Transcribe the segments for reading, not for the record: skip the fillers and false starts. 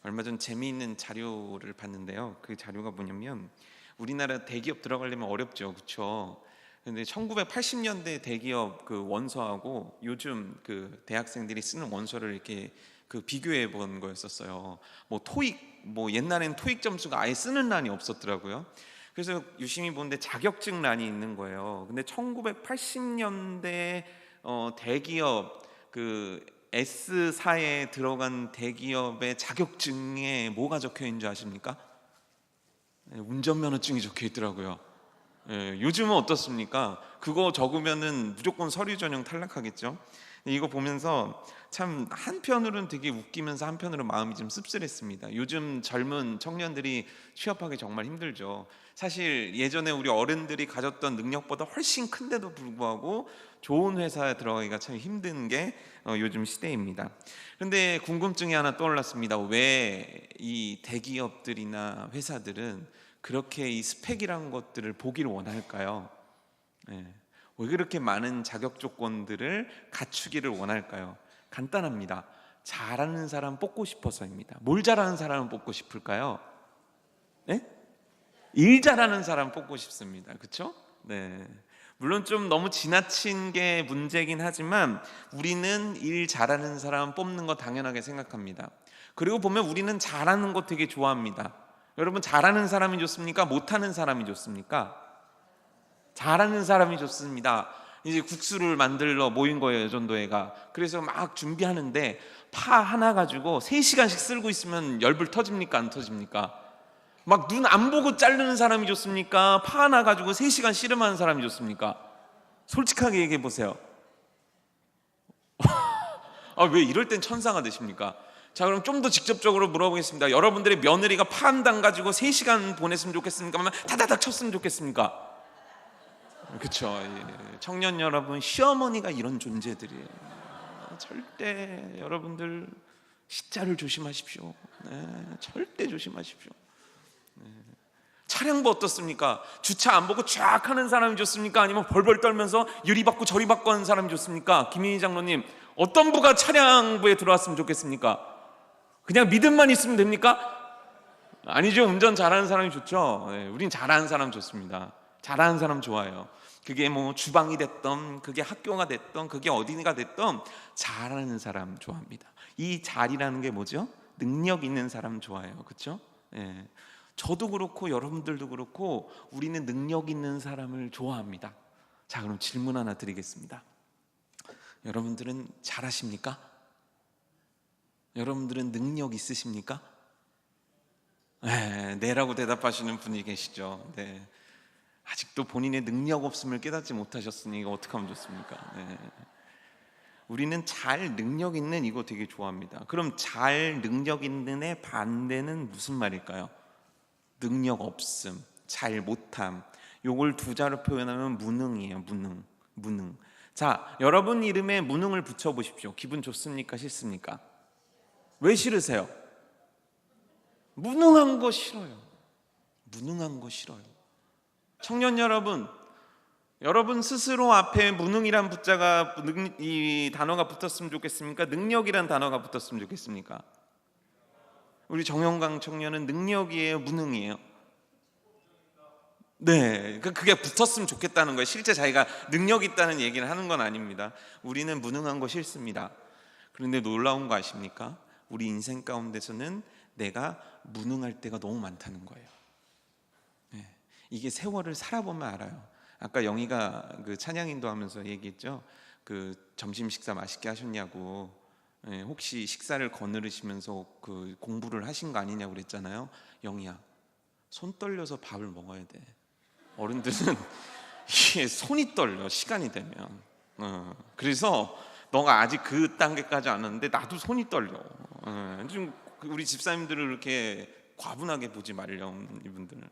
얼마 전 재미있는 자료를 봤는데요. 그 자료가 뭐냐면 우리나라 대기업 들어가려면 어렵죠, 그렇죠? 근데 1980년대 대기업 그 원서하고 요즘 그 대학생들이 쓰는 원서를 이렇게 그 비교해 본 거였었어요. 뭐 토익, 뭐 옛날엔 토익 점수가 아예 쓰는 란이 없었더라고요. 그래서 유심히 보는데 자격증 란이 있는 거예요. 근데 1980년대 대기업 그 S사에 들어간 대기업의 자격증에 뭐가 적혀 있는 줄 아십니까? 운전면허증이 적혀 있더라고요. 요즘은 어떻습니까? 그거 적으면은 무조건 서류 전형 탈락하겠죠. 이거 보면서 참 한편으로는 되게 웃기면서 한편으로는 마음이 좀 씁쓸했습니다. 요즘 젊은 청년들이 취업하기 정말 힘들죠. 사실 예전에 우리 어른들이 가졌던 능력보다 훨씬 큰데도 불구하고 좋은 회사에 들어가기가 참 힘든 게 요즘 시대입니다. 그런데 궁금증이 하나 떠올랐습니다. 왜 이 대기업들이나 회사들은 그렇게 이 스펙이라는 것들을 보기를 원할까요? 왜 그렇게 많은 자격 조건들을 갖추기를 원할까요? 간단합니다. 잘하는 사람 뽑고 싶어서입니다. 뭘 잘하는 사람을 뽑고 싶을까요? 네? 일 잘하는 사람 뽑고 싶습니다. 그렇죠? 네. 물론 좀 너무 지나친 게 문제긴 하지만 우리는 일 잘하는 사람 뽑는 거 당연하게 생각합니다. 그리고 보면 우리는 잘하는 거 되게 좋아합니다. 여러분, 잘하는 사람이 좋습니까? 못하는 사람이 좋습니까? 잘하는 사람이 좋습니다. 이제 국수를 만들러 모인 거예요, 전도회가. 그래서 막 준비하는데 파 하나 가지고 3시간씩 쓸고 있으면 열불 터집니까? 안 터집니까? 막 눈 안 보고 자르는 사람이 좋습니까? 파 하나 가지고 3시간 씨름하는 사람이 좋습니까? 솔직하게 얘기해 보세요. 왜 이럴 땐 천사가 되십니까? 자, 그럼 좀 더 직접적으로 물어보겠습니다. 여러분들의 며느리가 파 한 당 가지고 3시간 보냈으면 좋겠습니까? 아니면 타다닥 쳤으면 좋겠습니까? 그렇죠. 청년 여러분, 시어머니가 이런 존재들이에요. 절대 여러분들 십자를 조심하십시오. 절대 조심하십시오. 차량부 어떻습니까? 주차 안 보고 쫙 하는 사람이 좋습니까? 아니면 벌벌 떨면서 유리 받고 저리 받고 하는 사람이 좋습니까? 김인희 장로님, 어떤 부가 차량부에 들어왔으면 좋겠습니까? 그냥 믿음만 있으면 됩니까? 아니죠. 운전 잘하는 사람이 좋죠. 우린 잘하는 사람 좋습니다. 잘하는 사람 좋아요. 그게 뭐 주방이 됐던, 그게 학교가 됐던, 그게 어디가 됐던 잘하는 사람 좋아합니다. 이 잘이라는 게 뭐죠? 능력 있는 사람 좋아해요. 그렇죠? 저도 그렇고 여러분들도 그렇고 우리는 능력 있는 사람을 좋아합니다. 자, 그럼 질문 하나 드리겠습니다. 여러분들은 잘하십니까? 여러분들은 능력 있으십니까? 네라고 대답하시는 분이 계시죠. 네. 아직도 본인의 능력 없음을 깨닫지 못하셨으니 이거 어떻게 하면 좋습니까? 우리는 잘 능력 있는 이거 되게 좋아합니다. 그럼 잘 능력 있는의 반대는 무슨 말일까요? 능력 없음, 잘 못함. 요걸 두 자로 표현하면 무능이에요. 무능. 자, 여러분 이름에 무능을 붙여보십시오. 기분 좋습니까? 싫습니까? 왜 싫으세요? 무능한 거 싫어요. 무능한 거 싫어요. 청년 여러분, 여러분 스스로 앞에 무능이란 붙자가 이 단어가 붙었으면 좋겠습니까? 능력이란 단어가 붙었으면 좋겠습니까? 우리 정영강 청년은 능력이에요, 무능이에요? 네, 그게 붙었으면 좋겠다는 거예요. 실제 자기가 능력 있다는 얘기를 하는 건 아닙니다. 우리는 무능한 거 싫습니다. 그런데 놀라운 거 아십니까? 우리 인생 가운데서는 내가 무능할 때가 너무 많다는 거예요. 이게 세월을 살아보면 알아요. 아까 영희가 그 찬양 인도하면서 얘기했죠. 그 점심 식사 맛있게 하셨냐고. 혹시 식사를 거느리시면서 그 공부를 하신 거 아니냐고 그랬잖아요. 영희야, 손 떨려서 밥을 먹어야 돼. 어른들은 이게 손이 떨려, 시간이 되면. 그래서 너가 아직 그 단계까지 안 왔는데 나도 손이 떨려. 좀 우리 집사님들을 이렇게 과분하게 보지 말렴. 이분들은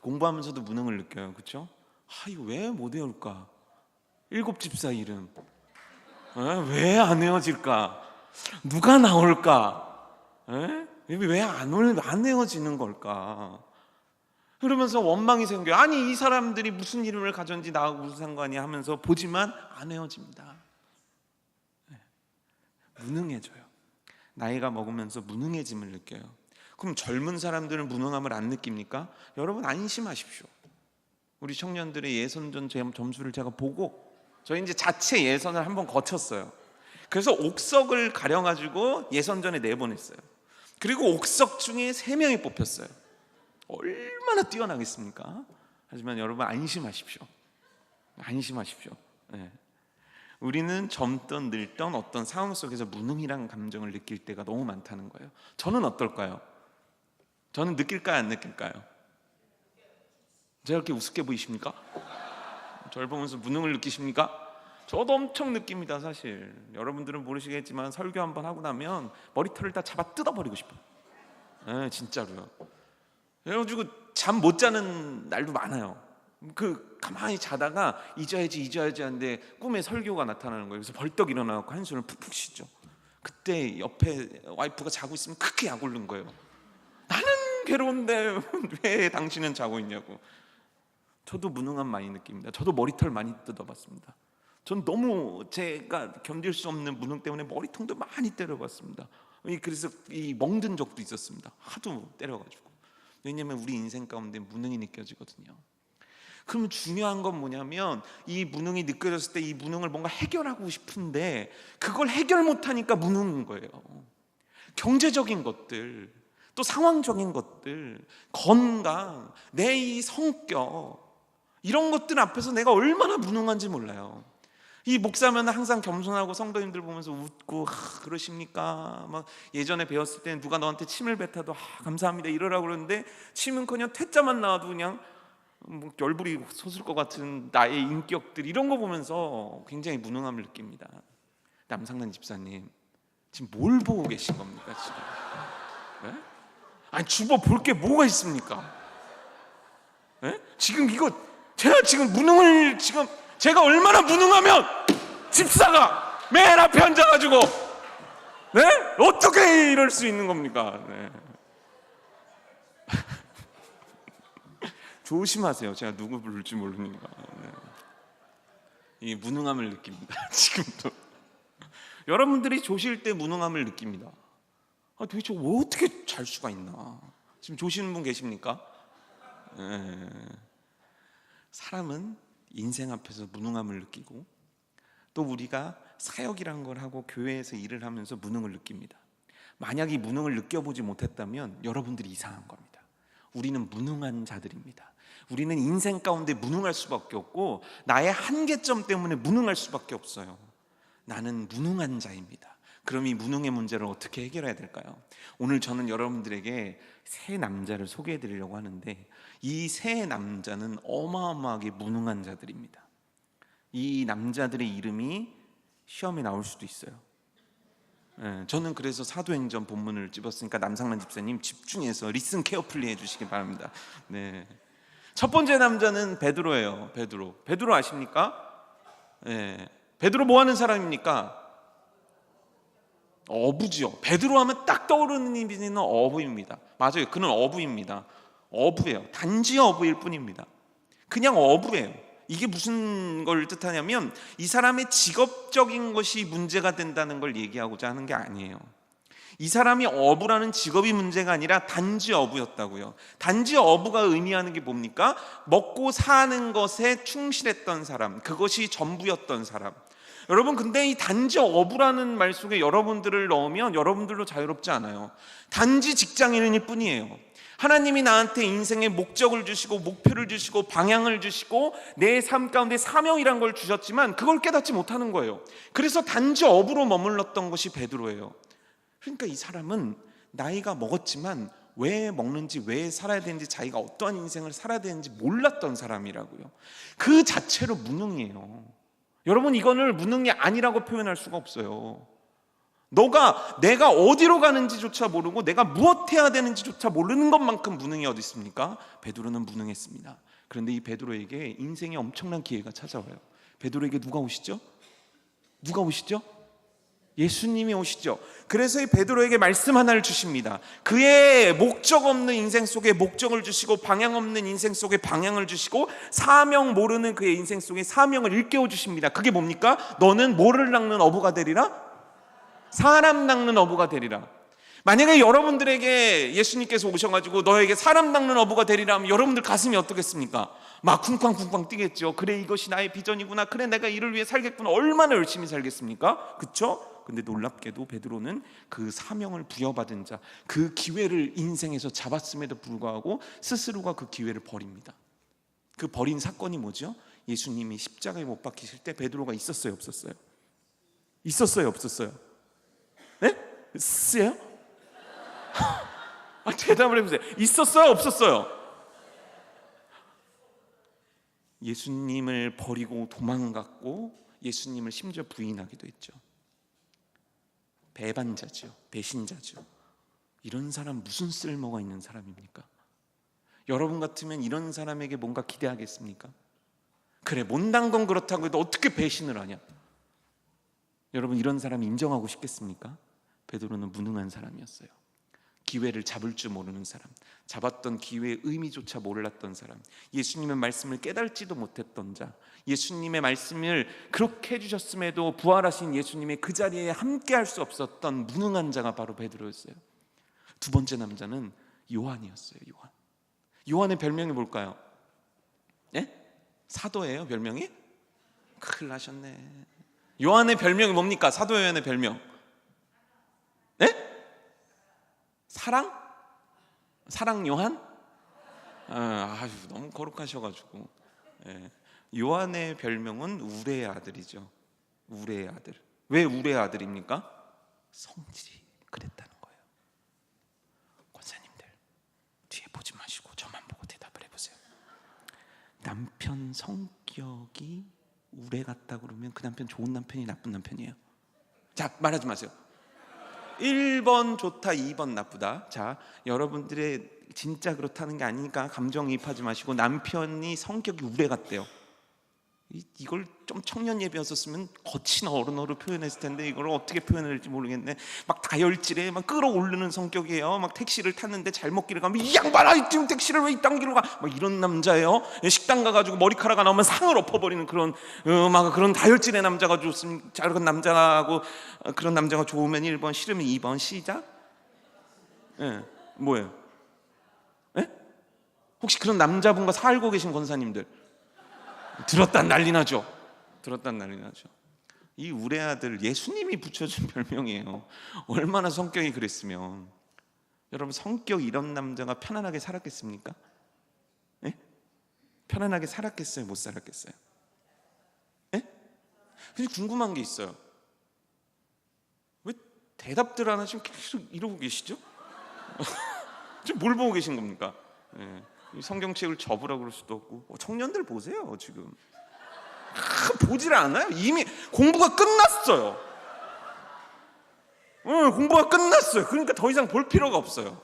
공부하면서도 무능을 느껴요. 그렇죠? 이거 왜 못 외울까? 7 집사 이름 왜 안 외워질까? 누가 나올까? 왜 안 외워지는 걸까? 그러면서 원망이 생겨요. 아니, 이 사람들이 무슨 이름을 가졌는지 나하고 무슨 상관이야 하면서 보지만 안 외워집니다. 무능해져요. 나이가 먹으면서 무능해짐을 느껴요. 그럼 젊은 사람들은 무능함을 안 느낍니까? 여러분 안심하십시오. 우리 청년들의 예선전 점수를 제가 보고, 저희 이제 자체 예선을 한번 거쳤어요. 그래서 옥석을 가려가지고 예선전에 내보냈어요. 그리고 옥석 중에 3명이 뽑혔어요. 얼마나 뛰어나겠습니까? 하지만 여러분 안심하십시오. 안심하십시오. 네. 우리는 젊던 늙던 어떤 상황 속에서 무능이라는 감정을 느낄 때가 너무 많다는 거예요. 저는 어떨까요? 저는 느낄까요, 안 느낄까요? 제가 이렇게 우습게 보이십니까? 저를 보면서 무능을 느끼십니까? 저도 엄청 느낍니다. 사실 여러분들은 모르시겠지만 설교 한번 하고 나면 머리털을 다 잡아 뜯어버리고 싶어요. 네, 진짜로요. 그래가지고 잠 못 자는 날도 많아요. 가만히 자다가 잊어야지 하는데 꿈에 설교가 나타나는 거예요. 그래서 벌떡 일어나고 한숨을 푹푹 쉬죠. 그때 옆에 와이프가 자고 있으면 크게 약올른 거예요. 나는 괴로운데 왜 당신은 자고 있냐고. 저도 무능함 많이 느낍니다. 저도 머리털 많이 뜯어봤습니다. 전 너무 제가 견딜 수 없는 무능 때문에 머리통도 많이 때려봤습니다. 그래서 멍든 적도 있었습니다. 하도 때려가지고. 왜냐하면 우리 인생 가운데 무능이 느껴지거든요. 그럼 중요한 건 뭐냐면, 이 무능이 느껴졌을 때 이 무능을 뭔가 해결하고 싶은데 그걸 해결 못하니까 무능인 거예요. 경제적인 것들, 또 상황적인 것들, 건강, 내 이 성격, 이런 것들 앞에서 내가 얼마나 무능한지 몰라요. 이 목사면 항상 겸손하고 성도님들 보면서 웃고 그러십니까? 막 예전에 배웠을 때는 누가 너한테 침을 뱉어도 감사합니다 이러라고 그러는데, 침은커녕 퇴짜만 나와도 그냥 열불이 솟을 것 같은 나의 인격들, 이런 거 보면서 굉장히 무능함을 느낍니다. 남상란 집사님 지금 뭘 보고 계신 겁니까 지금? 네? 아니 주보 볼 게 뭐가 있습니까? 네? 지금 이거 제가 지금 무능을, 지금 제가 얼마나 무능하면 집사가 맨 앞에 앉아가지고 네? 어떻게 이럴 수 있는 겁니까? 네. 조심하세요. 제가 누구 부를지 모르니까. 네. 이 무능함을 느낍니다. 지금도 여러분들이 조실 때 무능함을 느낍니다. 도대체 어떻게 잘 수가 있나? 지금 조시는 분 계십니까? 네. 사람은 인생 앞에서 무능함을 느끼고, 또 우리가 사역이란 걸 하고 교회에서 일을 하면서 무능을 느낍니다. 만약 이 무능을 느껴보지 못했다면 여러분들이 이상한 겁니다. 우리는 무능한 자들입니다. 우리는 인생 가운데 무능할 수밖에 없고, 나의 한계점 때문에 무능할 수밖에 없어요. 나는 무능한 자입니다. 그럼 이 무능의 문제를 어떻게 해결해야 될까요? 오늘 저는 여러분들에게 세 남자를 소개해 드리려고 하는데, 이 세 남자는 어마어마하게 무능한 자들입니다. 이 남자들의 이름이 시험에 나올 수도 있어요. 저는 그래서 사도행전 본문을 집었으니까 남상란 집사님 집중해서 리슨 케어풀리 해주시기 바랍니다. 네. 첫 번째 남자는 베드로예요. 베드로 아십니까? 네. 베드로 뭐 하는 사람입니까? 어부지요. 베드로 하면 딱 떠오르는 이미지는 어부입니다. 맞아요. 그는 어부입니다. 어부예요. 단지 어부일 뿐입니다. 그냥 어부예요. 이게 무슨 걸 뜻하냐면, 이 사람의 직업적인 것이 문제가 된다는 걸 얘기하고자 하는 게 아니에요. 이 사람이 어부라는 직업이 문제가 아니라 단지 어부였다고요. 단지 어부가 의미하는 게 뭡니까? 먹고 사는 것에 충실했던 사람, 그것이 전부였던 사람. 여러분, 근데 이 단지 어부라는 말 속에 여러분들을 넣으면 여러분들도 자유롭지 않아요. 단지 직장인일 뿐이에요. 하나님이 나한테 인생의 목적을 주시고 목표를 주시고 방향을 주시고 내 삶 가운데 사명이란 걸 주셨지만 그걸 깨닫지 못하는 거예요. 그래서 단지 어부로 머물렀던 것이 베드로예요. 그러니까 이 사람은 나이가 먹었지만 왜 먹는지, 왜 살아야 되는지, 자기가 어떠한 인생을 살아야 되는지 몰랐던 사람이라고요. 그 자체로 무능이에요. 여러분, 이거를 무능이 아니라고 표현할 수가 없어요. 내가 어디로 가는지조차 모르고 내가 무엇 해야 되는지조차 모르는 것만큼 무능이 어디 있습니까? 베드로는 무능했습니다. 그런데 이 베드로에게 인생에 엄청난 기회가 찾아와요. 베드로에게 누가 오시죠? 예수님이 오시죠. 그래서 이 베드로에게 말씀 하나를 주십니다. 그의 목적 없는 인생 속에 목적을 주시고, 방향 없는 인생 속에 방향을 주시고, 사명 모르는 그의 인생 속에 사명을 일깨워 주십니다. 그게 뭡니까? 너는 뭐를 낚는 어부가 되리라? 사람 낚는 어부가 되리라. 만약에 여러분들에게 예수님께서 오셔가지고 너에게 사람 낚는 어부가 되리라 하면 여러분들 가슴이 어떻겠습니까? 막 쿵쾅쿵쾅 뛰겠죠. 그래, 이것이 나의 비전이구나. 그래, 내가 이를 위해 살겠구나. 얼마나 열심히 살겠습니까? 그렇죠? 근데 놀랍게도 베드로는 그 사명을 부여받은 자, 그 기회를 인생에서 잡았음에도 불구하고 스스로가 그 기회를 버립니다. 그 버린 사건이 뭐죠? 예수님이 십자가에 못 박히실 때 베드로가 있었어요, 없었어요? 있었어요, 없었어요? 네? 있어요? 대답을 해보세요. 있었어요, 없었어요? 예수님을 버리고 도망갔고 예수님을 심지어 부인하기도 했죠. 배반자죠, 배신자죠. 이런 사람 무슨 쓸모가 있는 사람입니까? 여러분 같으면 이런 사람에게 뭔가 기대하겠습니까? 그래, 못난 건 그렇다고 해도 어떻게 배신을 하냐? 여러분, 이런 사람 인정하고 싶겠습니까? 베드로는 무능한 사람이었어요. 기회를 잡을 줄 모르는 사람, 잡았던 기회의 의미조차 몰랐던 사람, 예수님의 말씀을 깨달지도 못했던 자, 예수님의 말씀을 그렇게 해주셨음에도 부활하신 예수님의 그 자리에 함께할 수 없었던 무능한 자가 바로 베드로였어요. 두 번째 남자는 요한이었어요. 요한의 별명이 뭘까요? 예? 사도예요, 별명이? 큰일 나셨네. 요한의 별명이 뭡니까? 사도 요한의 별명. 예? 사랑 요한? 아유, 너무 거룩하셔가지고. 예. 요한의 별명은 우레의 아들이죠. 우레의 아들. 왜 우레의 아들입니까? 성질이 그랬다는 거예요. 권사님들, 뒤에 보지 마시고 저만 보고 대답을 해보세요. 남편 성격이 우레 같다 그러면 그 남편 좋은 남편이 나쁜 남편이에요? 자, 말하지 마세요. 1번 좋다, 2번 나쁘다. 자, 여러분들의 진짜 그렇다는 게 아니니까 감정이입하지 마시고, 남편이 성격이 우레 같대요. 이걸 좀 청년 예배였었으면 거친 어른어로 표현했을 텐데 이걸 어떻게 표현해야 될지 모르겠네. 막 다혈질에 막 끌어오르는 성격이에요. 막 택시를 탔는데 잘못 길을 가면 이 양반아, 지금 택시를 왜 이딴 길로 가? 막 이런 남자예요. 식당 가가지고 머리카락 나오면 상을 엎어버리는 그런 막 그런 다혈질의 남자가 좋습니다. 그런 남자하고 그런 남자가 좋으면 1번, 싫으면 2번. 시작. 예, 뭐예요? 예? 혹시 그런 남자분과 살고 계신 권사님들 들었단 난리 나죠. 이 우레 아들 예수님이 붙여준 별명이에요. 얼마나 성격이 그랬으면. 여러분, 성격 이런 남자가 편안하게 살았겠습니까? 예? 편안하게 살았겠어요, 못 살았겠어요? 예? 근데 궁금한 게 있어요. 왜 대답들 안 하시면 계속 이러고 계시죠? 지금 뭘 보고 계신 겁니까? 예. 성경책을 접으라고 그럴 수도 없고. 청년들 보세요. 지금 보질 않아요. 이미 공부가 끝났어요. 공부가 끝났어요. 그러니까 더 이상 볼 필요가 없어요.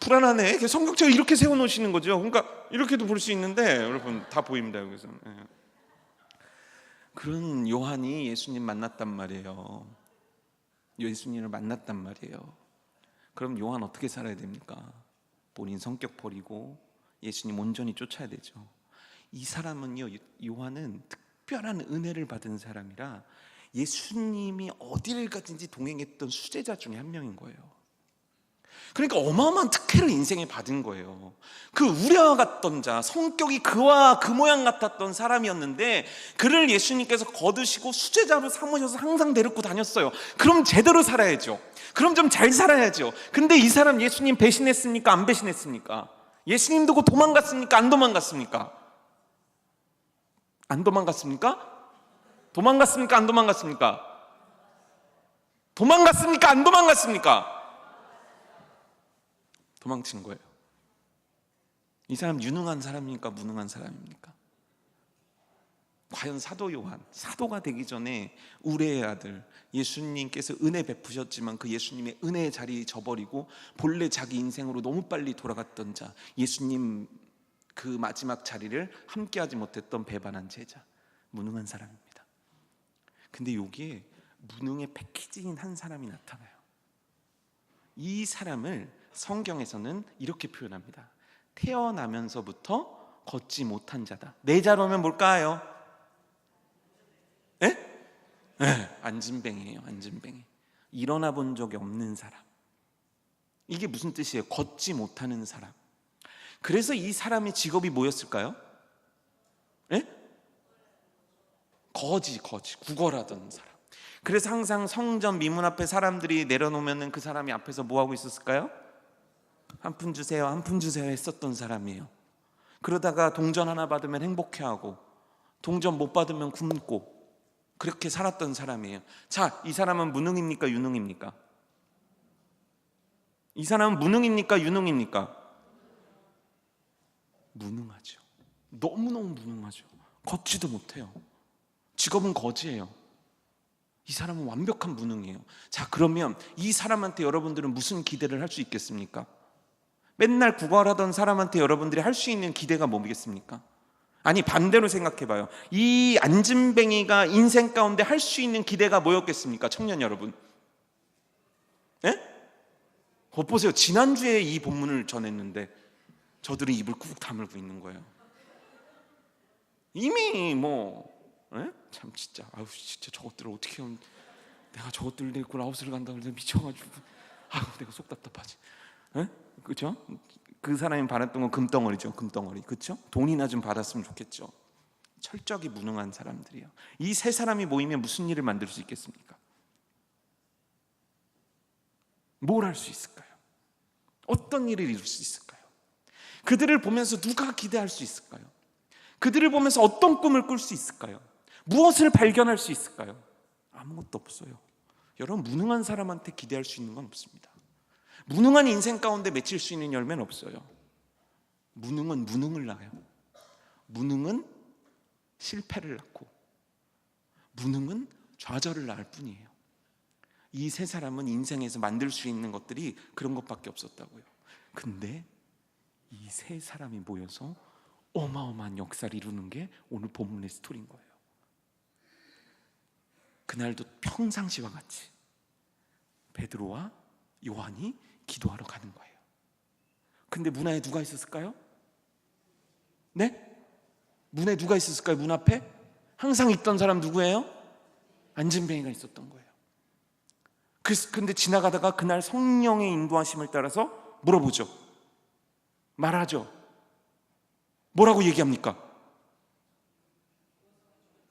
불안하네. 성경책을 이렇게 세워놓으시는 거죠. 그러니까 이렇게도 볼 수 있는데, 여러분 다 보입니다, 여기서. 그런 요한이 예수님 만났단 말이에요. 예수님을 만났단 말이에요. 그럼 요한 어떻게 살아야 됩니까? 본인 성격 버리고 예수님 온전히 쫓아야 되죠. 이 사람은요, 요한은 특별한 은혜를 받은 사람이라 예수님이 어디를 가든지 동행했던 수제자 중에 한 명인 거예요. 그러니까 어마어마한 특혜를 인생에 받은 거예요. 그 우레와 같던 자, 성격이 그와 그 모양 같았던 사람이었는데 그를 예수님께서 거두시고 수제자로 삼으셔서 항상 데리고 다녔어요. 그럼 제대로 살아야죠. 그럼 좀 잘 살아야죠. 근데 이 사람 예수님 배신했습니까? 안 배신했습니까? 예수님 두고 도망갔습니까? 안 도망갔습니까? 안 도망갔습니까? 도망갔습니까? 안 도망갔습니까? 도망갔습니까? 안 도망갔습니까? 도망친 거예요. 이 사람 유능한 사람입니까? 무능한 사람입니까? 과연 사도 요한, 사도가 되기 전에 우레의 아들, 예수님께서 은혜 베푸셨지만 그 예수님의 은혜의 자리에 져버리고 본래 자기 인생으로 너무 빨리 돌아갔던 자, 예수님 그 마지막 자리를 함께하지 못했던 배반한 제자, 무능한 사람입니다. 근데 여기에 무능의 패키지인 한 사람이 나타나요. 이 사람을 성경에서는 이렇게 표현합니다. 태어나면서부터 걷지 못한 자다. 내 자로면 뭘까요? 에? 안진뱅이에요. 안진뱅이. 일어나 본 적이 없는 사람. 이게 무슨 뜻이에요? 걷지 못하는 사람. 그래서 이 사람의 직업이 뭐였을까요? 예? 거지, 구걸하던 사람. 그래서 항상 성전 미문 앞에 사람들이 내려놓으면 그 사람이 앞에서 뭐 하고 있었을까요? 한 푼 주세요, 한 푼 주세요 했었던 사람이에요. 그러다가 동전 하나 받으면 행복해하고 동전 못 받으면 굶고 그렇게 살았던 사람이에요. 자, 이 사람은 무능입니까, 유능입니까? 이 사람은 무능입니까, 유능입니까? 무능하죠. 너무너무 무능하죠. 걷지도 못해요. 직업은 거지예요. 이 사람은 완벽한 무능이에요. 자, 그러면 이 사람한테 여러분들은 무슨 기대를 할 수 있겠습니까? 맨날 구걸하던 사람한테 여러분들이 할 수 있는 기대가 뭐겠습니까? 아니, 반대로 생각해봐요. 이 안진뱅이가 인생 가운데 할 수 있는 기대가 뭐였겠습니까? 청년 여러분, 예? 보세요. 지난주에 이 본문을 전했는데 저들은 입을 꾹 다물고 있는 거예요. 이미 참 진짜 진짜 저것들을 어떻게 하면, 내가 저것들 데리고 라오스를 간다고 해서 미쳐가지고 내가 속 답답하지. 그렇죠? 그 사람이 바랐던 건 금덩어리죠. 금덩어리. 그렇죠? 돈이나 좀 받았으면 좋겠죠. 철저하게 무능한 사람들이요. 이 세 사람이 모이면 무슨 일을 만들 수 있겠습니까? 뭘 할 수 있을까요? 어떤 일을 이룰 수 있을까요? 그들을 보면서 누가 기대할 수 있을까요? 그들을 보면서 어떤 꿈을 꿀 수 있을까요? 무엇을 발견할 수 있을까요? 아무것도 없어요. 여러분, 무능한 사람한테 기대할 수 있는 건 없습니다. 무능한 인생 가운데 맺힐 수 있는 열매는 없어요. 무능은 무능을 낳아요. 무능은 실패를 낳고 무능은 좌절을 낳을 뿐이에요. 이 세 사람은 인생에서 만들 수 있는 것들이 그런 것밖에 없었다고요. 근데 이 세 사람이 모여서 어마어마한 역사를 이루는 게 오늘 본문의 스토리인 거예요. 그날도 평상시와 같이 베드로와 요한이 기도하러 가는 거예요. 근데 문 안에 누가 있었을까요? 네? 문에 누가 있었을까요? 문 앞에 항상 있던 사람 누구예요? 안진뱅이가 있었던 거예요. 근데 지나가다가 그날 성령의 인도하심을 따라서 물어보죠. 말하죠. 뭐라고 얘기합니까?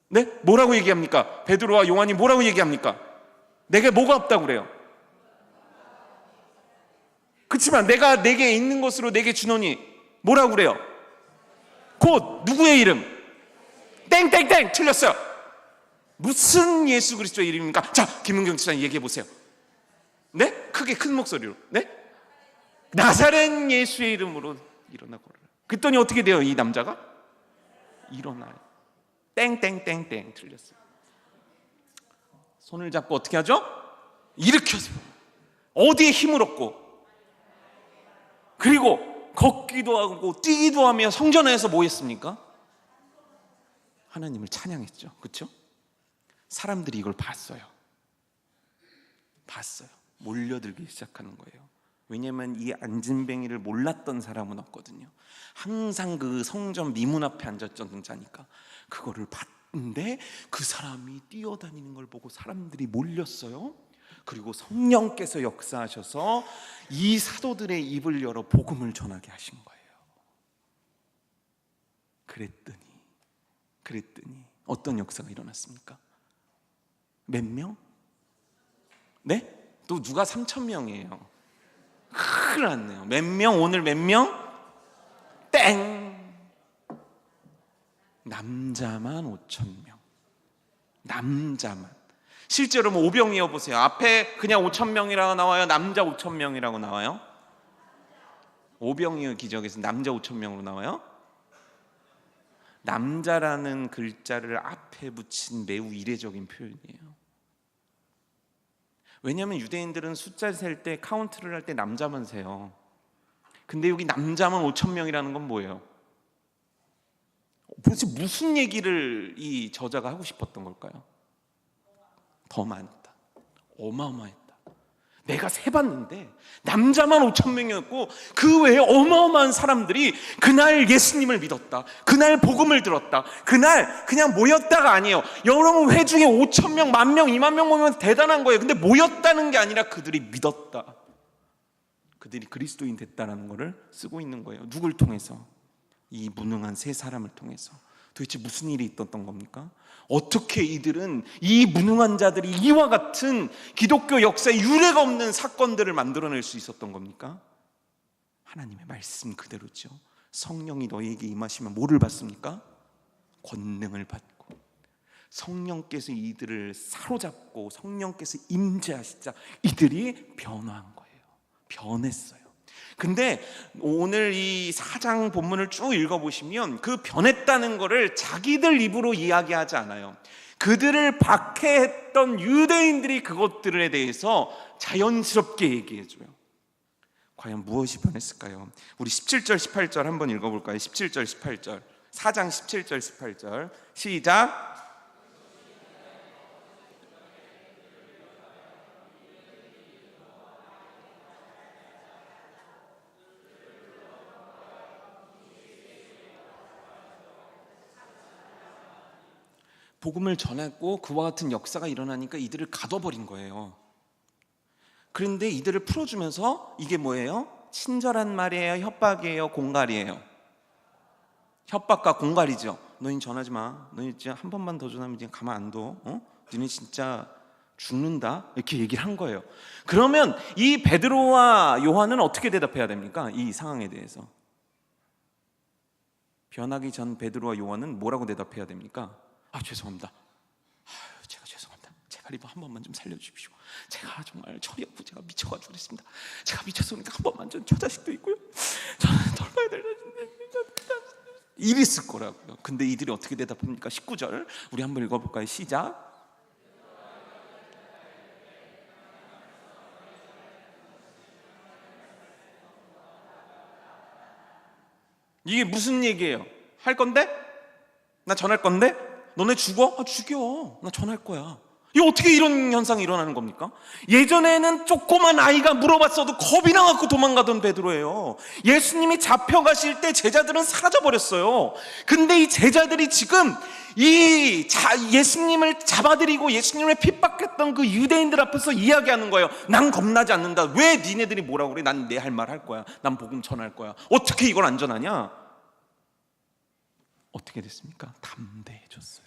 네? 뭐라고 얘기합니까? 베드로와 요한이 뭐라고 얘기합니까? 내게 뭐가 없다고 그래요? 그렇지만 내가 내게 있는 것으로 내게 주노니 뭐라고 그래요? 곧 누구의 이름? 땡땡땡. 틀렸어요. 무슨 예수 그리스도의 이름입니까? 자, 김은경 지사님 얘기해 보세요. 네? 크게 큰 목소리로. 네? 나사렛 예수의 이름으로 일어나 걸어라. 그랬더니 어떻게 돼요? 이 남자가 일어나요. 땡땡땡땡. 틀렸어요. 손을 잡고 어떻게 하죠? 일으켜서 어디에 힘을 얻고, 그리고 걷기도 하고 뛰기도 하며 성전에서 뭐 했습니까? 하나님을 찬양했죠. 그렇죠? 사람들이 이걸 봤어요. 몰려들기 시작하는 거예요. 왜냐하면 이 안진뱅이를 몰랐던 사람은 없거든요. 항상 그 성전 미문 앞에 앉았던 자니까. 그거를 봤는데 그 사람이 뛰어다니는 걸 보고 사람들이 몰렸어요. 그리고 성령께서 역사하셔서 이 사도들의 입을 열어 복음을 전하게 하신 거예요. 그랬더니 어떤 역사가 일어났습니까? 몇 명? 네? 또 누가 3,000명이에요. 큰일 났네요. 몇 명? 오늘 몇 명? 땡! 남자만 5,000명. 남자만. 실제로 오병이어 보세요. 앞에 그냥 5,000명이라고 나와요? 남자 5,000명이라고 나와요? 오병이어 기적에서 남자 5,000명으로 나와요? 남자라는 글자를 앞에 붙인 매우 이례적인 표현이에요. 왜냐하면 유대인들은 숫자 셀 때, 카운트를 할 때 남자만 세요. 근데 여기 남자만 5,000명이라는 건 뭐예요? 도대체 무슨 얘기를 이 저자가 하고 싶었던 걸까요? 더 많다. 어마어마했다. 내가 세봤는데 남자만 5,000명이었고 그 외에 어마어마한 사람들이 그날 예수님을 믿었다, 그날 복음을 들었다, 그날 그냥 모였다가 아니에요. 여러분, 회중에 5,000명, 10,000명, 20,000명 모이면 대단한 거예요. 근데 모였다는 게 아니라 그들이 믿었다, 그들이 그리스도인 됐다라는 것을 쓰고 있는 거예요. 누굴 통해서? 이 무능한 세 사람을 통해서. 도대체 무슨 일이 있었던 겁니까? 어떻게 이들은, 이 무능한 자들이 이와 같은 기독교 역사에 유례가 없는 사건들을 만들어낼 수 있었던 겁니까? 하나님의 말씀 그대로죠. 성령이 너희에게 임하시면 뭐를 받습니까? 권능을 받고, 성령께서 이들을 사로잡고 성령께서 임재하시자 이들이 변화한 거예요. 변했어요. 근데 오늘 이 4장 본문을 쭉 읽어보시면 그 변했다는 것을 자기들 입으로 이야기하지 않아요. 그들을 박해했던 유대인들이 그것들에 대해서 자연스럽게 얘기해줘요. 과연 무엇이 변했을까요? 우리 17절 18절 한번 읽어볼까요? 17절 18절, 4장 17절 18절 시작. 복음을 전했고 그와 같은 역사가 일어나니까 이들을 가둬버린 거예요. 그런데 이들을 풀어주면서 이게 뭐예요? 친절한 말이에요? 협박이에요? 공갈이에요? 협박과 공갈이죠. 너희는 전하지 마. 너희 진짜 한 번만 더 전하면 그냥 가만 안 둬. 너희 진짜 죽는다. 이렇게 얘기를 한 거예요. 그러면 이 베드로와 요한은 어떻게 대답해야 됩니까? 이 상황에 대해서. 변하기 전 베드로와 요한은 뭐라고 대답해야 됩니까? 죄송합니다. 제가 죄송합니다. 제발 이번 한 번만 좀 살려주십시오. 제가 정말 철이 없고 제가 미쳐가지고 그랬습니다. 제가 미쳐서 그러니까 한 번만 좀 처자식도 있고요. 저는 돌봐야 되는데 이랬을 거라고요. 근데 이들이 어떻게 대답합니까? 19절 우리 한번 읽어볼까요? 시작. 이게 무슨 얘기예요? 할 건데? 나 전할 건데? 너네 죽어? 죽여. 나 전할 거야. 이거 어떻게 이런 현상이 일어나는 겁니까? 예전에는 조그만 아이가 물어봤어도 겁이 나갖고 도망가던 베드로예요. 예수님이 잡혀가실 때 제자들은 사라져버렸어요. 근데 이 제자들이 지금 예수님을 잡아들이고 예수님을 핍박했던 그 유대인들 앞에서 이야기하는 거예요. 난 겁나지 않는다. 왜 니네들이 뭐라고 그래? 난 내 할 말 할 거야. 난 복음 전할 거야. 어떻게 이걸 안 전하냐? 어떻게 됐습니까? 담대해졌어요.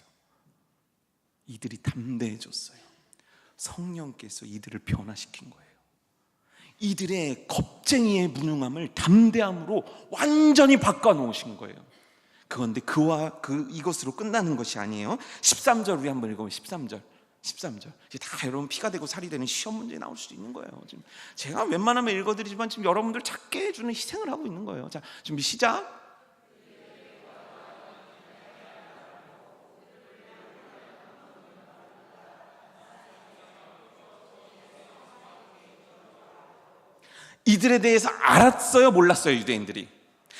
이들이 담대해졌어요. 성령께서 이들을 변화시킨 거예요. 이들의 겁쟁이의 무능함을 담대함으로 완전히 바꿔놓으신 거예요. 그런데 이것으로 끝나는 것이 아니에요. 13절 우리 한번 읽어보면 13절 이제 다 여러분 피가 되고 살이 되는 시험 문제 나올 수도 있는 거예요. 지금 제가 웬만하면 읽어드리지만 지금 여러분들 찾게 해주는 희생을 하고 있는 거예요. 자, 준비 시작. 이들에 대해서 알았어요? 몰랐어요? 유대인들이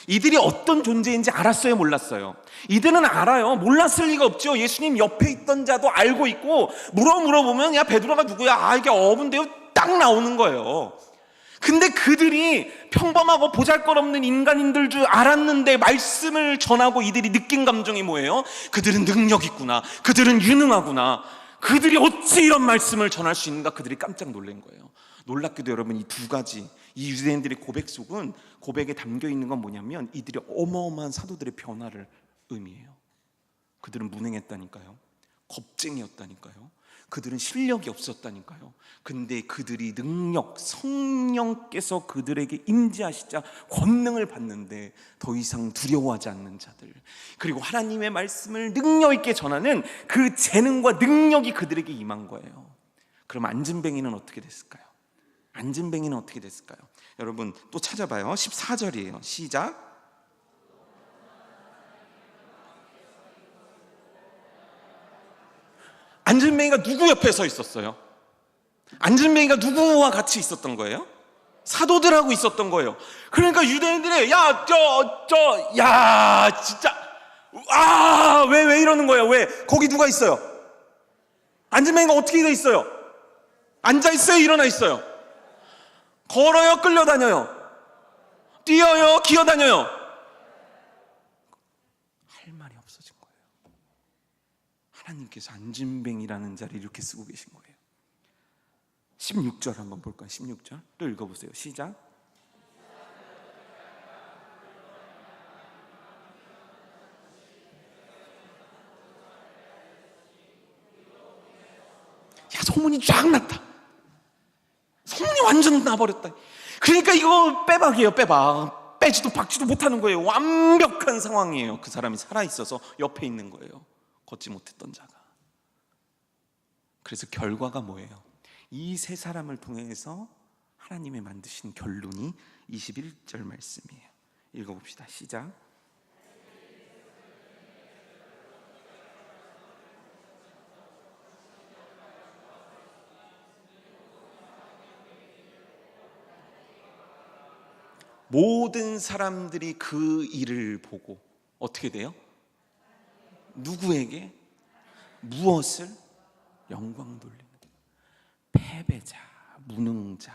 이들이 어떤 존재인지 알았어요? 몰랐어요? 이들은 알아요. 몰랐을 리가 없죠. 예수님 옆에 있던 자도 알고 있고 물어보면 야 베드로가 누구야? 이게 어분데요? 딱 나오는 거예요. 근데 그들이 평범하고 보잘것없는 인간인들 줄 알았는데 말씀을 전하고 이들이 느낀 감정이 뭐예요? 그들은 능력 있구나. 그들은 유능하구나. 그들이 어찌 이런 말씀을 전할 수 있는가? 그들이 깜짝 놀란 거예요. 놀랍게도 여러분 이 두 가지 이 유대인들의 고백 속은 고백에 담겨 있는 건 뭐냐면 이들이 어마어마한 사도들의 변화를 의미해요. 그들은 무능했다니까요. 겁쟁이였다니까요. 그들은 실력이 없었다니까요. 근데 그들이 성령께서 그들에게 임재하시자 권능을 받는데 더 이상 두려워하지 않는 자들, 그리고 하나님의 말씀을 능력 있게 전하는 그 재능과 능력이 그들에게 임한 거예요. 그럼 안진뱅이는 어떻게 됐을까요? 안진뱅이는 어떻게 됐을까요? 여러분 또 찾아봐요. 14절이에요. 시작. 안진뱅이가 누구 옆에 서 있었어요? 안진뱅이가 누구와 같이 있었던 거예요? 사도들하고 있었던 거예요. 그러니까 유대인들이 진짜 왜 이러는 거예요? 왜? 거기 누가 있어요? 안진뱅이가 어떻게 돼 있어요? 앉아 있어요? 일어나 있어요? 걸어요? 끌려다녀요? 뛰어요? 기어다녀요? 할 말이 없어진 거예요. 하나님께서 안진뱅이라는 자리를 이렇게 쓰고 계신 거예요. 16절 한번 볼까요? 16절 또 읽어보세요. 시작. 야, 소문이 쫙 났다. 소문이 완전 나버렸다. 그러니까 이거 빼박이에요. 빼박. 빼지도 박지도 못하는 거예요. 완벽한 상황이에요. 그 사람이 살아있어서 옆에 있는 거예요. 걷지 못했던 자가. 그래서 결과가 뭐예요? 이 세 사람을 통해서 하나님의 만드신 결론이 21절 말씀이에요. 읽어봅시다. 시작. 모든 사람들이 그 일을 보고 어떻게 돼요? 누구에게? 무엇을? 영광 돌리는 패배자, 무능자,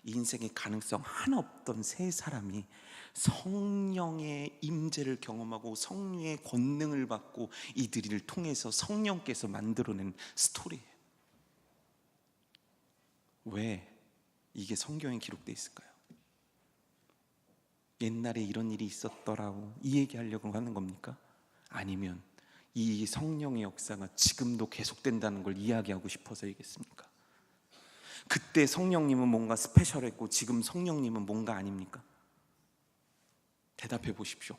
인생의 가능성 하나 없던 세 사람이 성령의 임재를 경험하고 성령의 권능을 받고 이들을 통해서 성령께서 만들어낸 스토리예요. 왜 이게 성경에 기록되어 있을까요? 옛날에 이런 일이 있었더라고 이 얘기하려고 하는 겁니까? 아니면 이 성령의 역사가 지금도 계속된다는 걸 이야기하고 싶어서 얘기했습니까? 그때 성령님은 뭔가 스페셜했고 지금 성령님은 뭔가 아닙니까? 대답해 보십시오.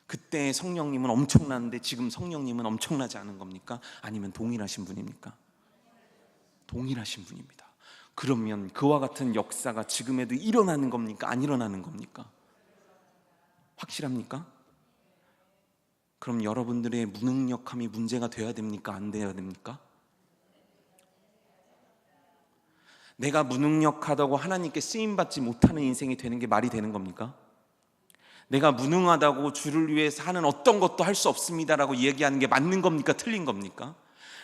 그때 성령님은 엄청났는데 지금 성령님은 엄청나지 않은 겁니까? 아니면 동일하신 분입니까? 동일하신 분입니다. 그러면 그와 같은 역사가 지금에도 일어나는 겁니까? 안 일어나는 겁니까? 확실합니까? 그럼 여러분들의 무능력함이 문제가 되어야 됩니까? 안 되어야 됩니까? 내가 무능력하다고 하나님께 쓰임받지 못하는 인생이 되는 게 말이 되는 겁니까? 내가 무능하다고 주를 위해서 하는 어떤 것도 할 수 없습니다라고 얘기하는 게 맞는 겁니까? 틀린 겁니까?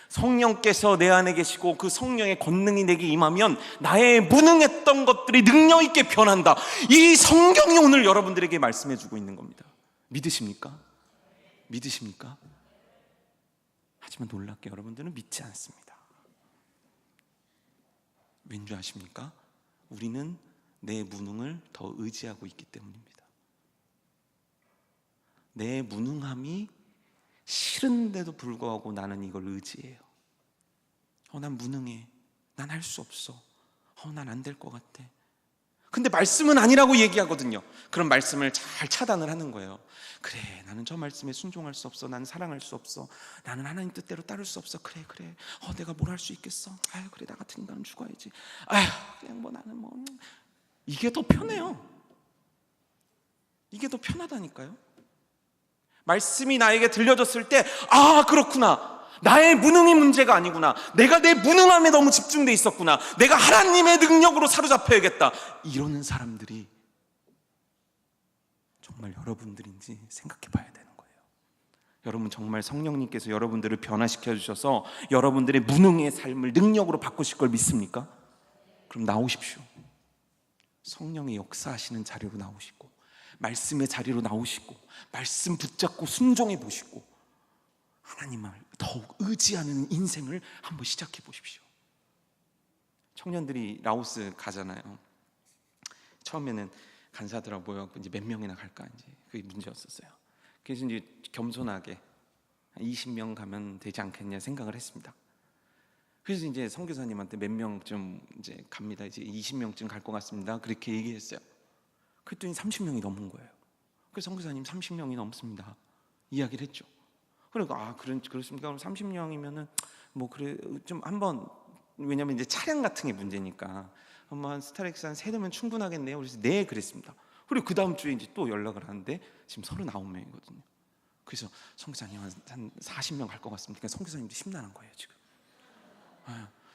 성령께서 내 안에 계시고 그 성령의 권능이 내게 임하면 나의 무능했던 것들이 능력 있게 변한다. 이 성경이 오늘 여러분들에게 말씀해 주고 있는 겁니다. 믿으십니까? 믿으십니까? 하지만 놀랍게 여러분들은 믿지 않습니다. 왠지 아십니까? 우리는 내 무능을 더 의지하고 있기 때문입니다. 내 무능함이 싫은데도 불구하고 나는 이걸 의지해요. 난 무능해. 난 할 수 없어. 난 안 될 것 같아. 근데 말씀은 아니라고 얘기하거든요. 그런 말씀을 잘 차단을 하는 거예요. 그래, 나는 저 말씀에 순종할 수 없어. 나는 사랑할 수 없어. 나는 하나님 뜻대로 따를 수 없어. 그래. 내가 뭘 할 수 있겠어. 그래, 나 같은 인간은 죽어야지. 그냥 나는 이게 더 편해요. 이게 더 편하다니까요. 말씀이 나에게 들려졌을 때 그렇구나. 나의 무능이 문제가 아니구나. 내가 내 무능함에 너무 집중돼 있었구나. 내가 하나님의 능력으로 사로잡혀야겠다. 이러는 사람들이 정말 여러분들인지 생각해 봐야 되는 거예요. 여러분 정말 성령님께서 여러분들을 변화시켜 주셔서 여러분들의 무능의 삶을 능력으로 바꾸실 걸 믿습니까? 그럼 나오십시오. 성령의 역사하시는 자리로 나오시고 말씀의 자리로 나오시고 말씀 붙잡고 순종해 보시고 하나님을 더욱 의지하는 인생을 한번 시작해 보십시오. 청년들이 라오스 가잖아요. 처음에는 간사들하고 모여갖고 이제 몇 명이나 갈까 이제 그게 문제였었어요. 그래서 이제 겸손하게 20명 가면 되지 않겠냐 생각을 했습니다. 그래서 이제 선교사님한테 몇 명쯤 이제 갑니다. 이제 20명쯤 갈 것 같습니다. 그렇게 얘기했어요. 그랬더니 30명이 넘은 거예요. 그래서 선교사님 30명이 넘습니다. 이야기를 했죠. 그러니까 그렇습니까? 그럼 30명이면은 그래 좀 한번 왜냐면 이제 차량 같은 게 문제니까 한번 스타렉스 한 3대면 충분하겠네요. 그래서 네 그랬습니다. 그리고 그 다음 주에 이제 또 연락을 하는데 지금 39명이거든요. 그래서 선교사님 한 40명 갈 것 같습니다. 그러니까 선교사님도 심란한 거예요 지금.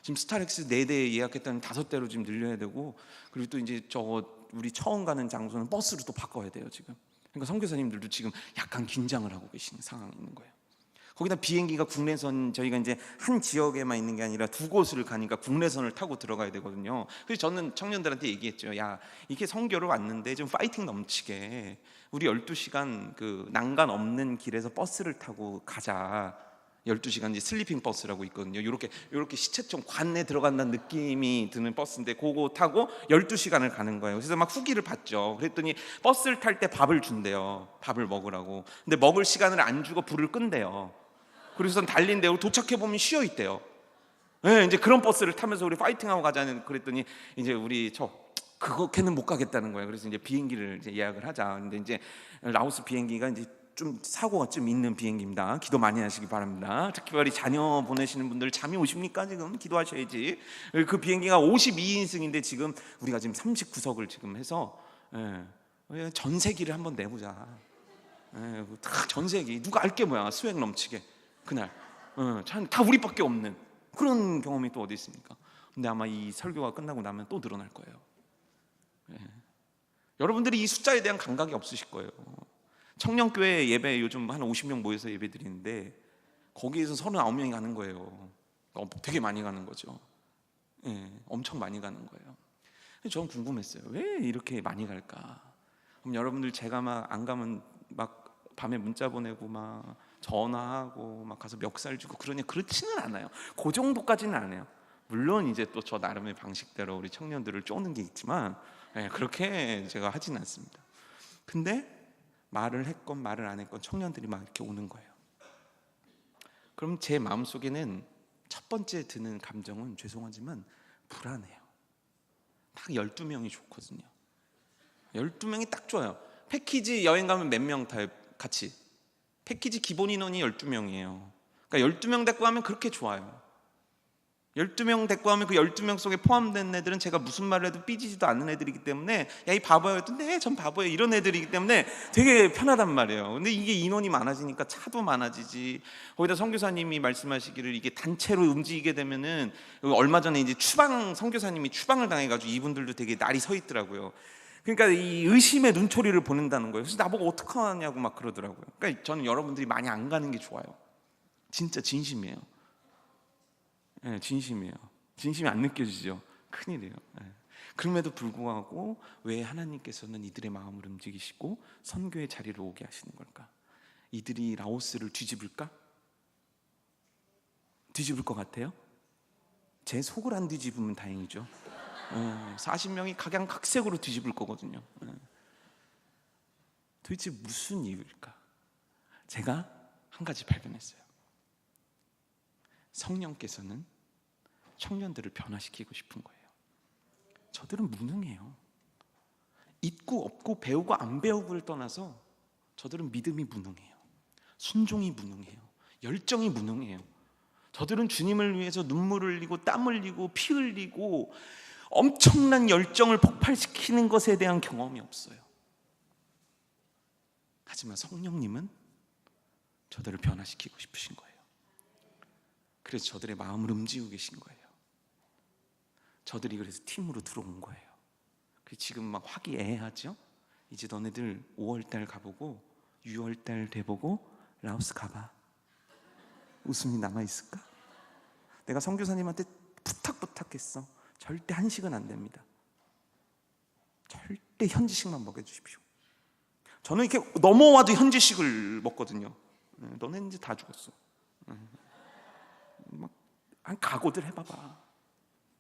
지금 스타렉스 4대 예약했다는 5대로 지금 늘려야 되고 그리고 또 이제 우리 처음 가는 장소는 버스로 또 바꿔야 돼요 지금. 그러니까 선교사님들도 지금 약간 긴장을 하고 계시는 상황이 있는 거예요. 거기다 비행기가 국내선, 저희가 이제 한 지역에만 있는 게 아니라 두 곳을 가니까 국내선을 타고 들어가야 되거든요. 그래서 저는 청년들한테 얘기했죠. 야, 이렇게 선교를 왔는데 좀 파이팅 넘치게 우리 12시간 그 난간 없는 길에서 버스를 타고 가자. 12시간 이제 슬리핑 버스라고 있거든요. 이렇게 시체촌 관에 들어간다는 느낌이 드는 버스인데 그거 타고 12시간을 가는 거예요. 그래서 막 후기를 봤죠. 그랬더니 버스를 탈 때 밥을 준대요. 밥을 먹으라고. 근데 먹을 시간을 안 주고 불을 끈대요. 그래서 달린대요. 도착해 보면 쉬어 있대요. 네, 이제 그런 버스를 타면서 우리 파이팅하고 가자는, 그랬더니 이제 우리 그거걔는 못 가겠다는 거예요. 그래서 이제 비행기를 이제 예약을 하자. 근데 이제 라오스 비행기가 이제 좀 사고가 좀 있는 비행기입니다. 기도 많이 하시기 바랍니다. 특별히 자녀 보내시는 분들 잠이 오십니까? 지금 기도하셔야지. 그 비행기가 52인승인데 지금 우리가 지금 39석을 지금 해서 전세기를 한번 내보자. 다 전세기. 누가 알게 뭐야. 수액 넘치게 그날 다 우리밖에 없는 그런 경험이 또 어디 있습니까? 근데 아마 이 설교가 끝나고 나면 또 늘어날 거예요. 여러분들이 이 숫자에 대한 감각이 없으실 거예요. 청년교회 예배 요즘 한 50명 모여서 예배 드리는데 거기에서 39명이 가는 거예요. 되게 많이 가는 거죠. 엄청 많이 가는 거예요. 저는 궁금했어요. 왜 이렇게 많이 갈까? 그럼 여러분들, 제가 막 안 가면 막 밤에 문자 보내고 막 전화하고 막 가서 멱살 주고 그렇지는 않아요. 그 정도까지는 안 해요. 물론 이제 또 저 나름의 방식대로 우리 청년들을 쪼는 게 있지만 그렇게 제가 하진 않습니다. 근데 말을 했건 말을 안 했건 청년들이 막 이렇게 오는 거예요. 그럼 제 마음속에는 첫 번째 드는 감정은, 죄송하지만 불안해요. 딱 12명이 좋거든요. 12명이 딱 좋아요. 패키지 여행 가면 몇 명 타요? 같이 패키지 기본 인원이 12명이에요. 그러니까 12명 데리고 가면 그렇게 좋아요. 12명 데리고 가면 그 12명 속에 포함된 애들은 제가 무슨 말을 해도 삐지지도 않는 애들이기 때문에 야, 이 바보야 해도 네, 전 바보예요, 이런 애들이기 때문에 되게 편하단 말이에요. 근데 이게 인원이 많아지니까 차도 많아지지. 거기다 선교사님이 말씀하시기를 이게 단체로 움직이게 되면은, 얼마 전에 이제 선교사님이 추방을 당해가지고 이분들도 되게 날이 서 있더라고요. 그러니까 이 의심의 눈초리를 보낸다는 거예요. 그래서 나보고 어떡하냐고 막 그러더라고요. 그러니까 저는 여러분들이 많이 안 가는 게 좋아요. 진짜 진심이에요. 진심이에요. 진심이 안 느껴지죠? 큰일이에요. 그럼에도 불구하고 왜 하나님께서는 이들의 마음을 움직이시고 선교의 자리를 오게 하시는 걸까? 이들이 라오스를 뒤집을까? 뒤집을 것 같아요? 제 속을 안 뒤집으면 다행이죠. 40명이 각양각색으로 뒤집을 거거든요. 도대체 무슨 이유일까? 제가 한 가지 발견했어요. 성령께서는 청년들을 변화시키고 싶은 거예요. 저들은 무능해요. 있고 없고 배우고 안 배우고를 떠나서 저들은 믿음이 무능해요. 순종이 무능해요. 열정이 무능해요. 저들은 주님을 위해서 눈물을 흘리고 땀 흘리고 피 흘리고 엄청난 열정을 폭발시키는 것에 대한 경험이 없어요. 하지만 성령님은 저들을 변화시키고 싶으신 거예요. 그래서 저들의 마음을 움직이고 계신 거예요. 저들이 그래서 팀으로 들어온 거예요. 지금 막 화기애애하죠. 이제 너네들 5월달 가보고 6월달 돼보고 라오스 가봐. 웃음이 남아있을까? 내가 선교사님한테 부탁했어. 절대 한식은 안 됩니다. 절대 현지식만 먹여주십시오. 저는 이렇게 넘어와도 현지식을 먹거든요. 너네는 이제 다 죽었어. 막 각오들 해봐봐.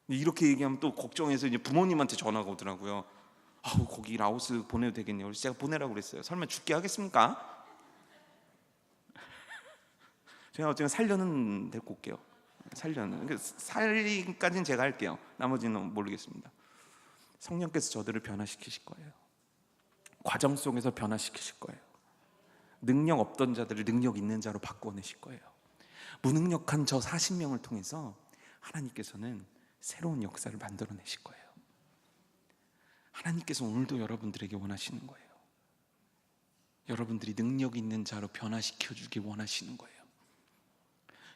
이렇게 얘기하면 또 걱정해서 이제 부모님한테 전화가 오더라고요. 거기 라오스 보내도 되겠네요. 그래서 제가 보내라고 그랬어요. 설마 죽게 하겠습니까? 제가 어쨌든 살려는 데리고 올게요. 살려는, 살리기까지는 제가 할게요. 나머지는 모르겠습니다. 성령께서 저들을 변화시키실 거예요. 과정 속에서 변화시키실 거예요. 능력 없던 자들을 능력 있는 자로 바꿔내실 거예요. 무능력한 저 40명을 통해서 하나님께서는 새로운 역사를 만들어내실 거예요. 하나님께서 오늘도 여러분들에게 원하시는 거예요. 여러분들이 능력 있는 자로 변화시켜주기 원하시는 거예요.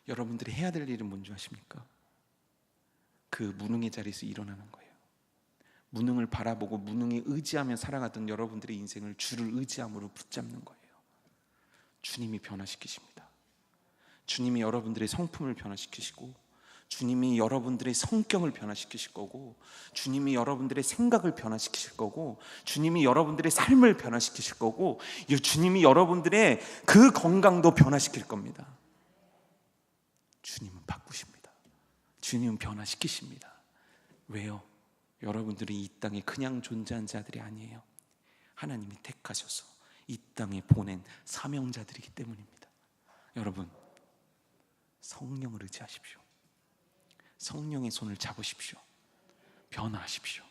여러분들이 해야 될 일은 뭔지 아십니까? 그 무능의 자리에서 일어나는 거예요. 무능을 바라보고 무능에 의지하며 살아가던 여러분들의 인생을 주를 의지함으로 붙잡는 거예요. 주님이 변화시키십니다. 주님이 여러분들의 성품을 변화시키시고, 주님이 여러분들의 성격을 변화시키실 거고, 주님이 여러분들의 생각을 변화시키실 거고, 주님이 여러분들의 삶을 변화시키실 거고, 주님이 여러분들의 그 건강도 변화시킬 겁니다. 주님은 바꾸십니다. 주님은 변화시키십니다. 왜요? 여러분들이 이 땅에 그냥 존재한 자들이 아니에요. 하나님이 택하셔서 이 땅에 보낸 사명자들이기 때문입니다. 여러분, 성령을 의지하십시오. 성령의 손을 잡으십시오. 변화하십시오.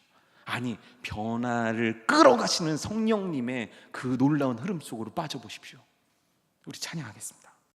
아니, 변화를 끌어가시는 성령님의 그 놀라운 흐름 속으로 빠져보십시오. 우리 찬양하겠습니다.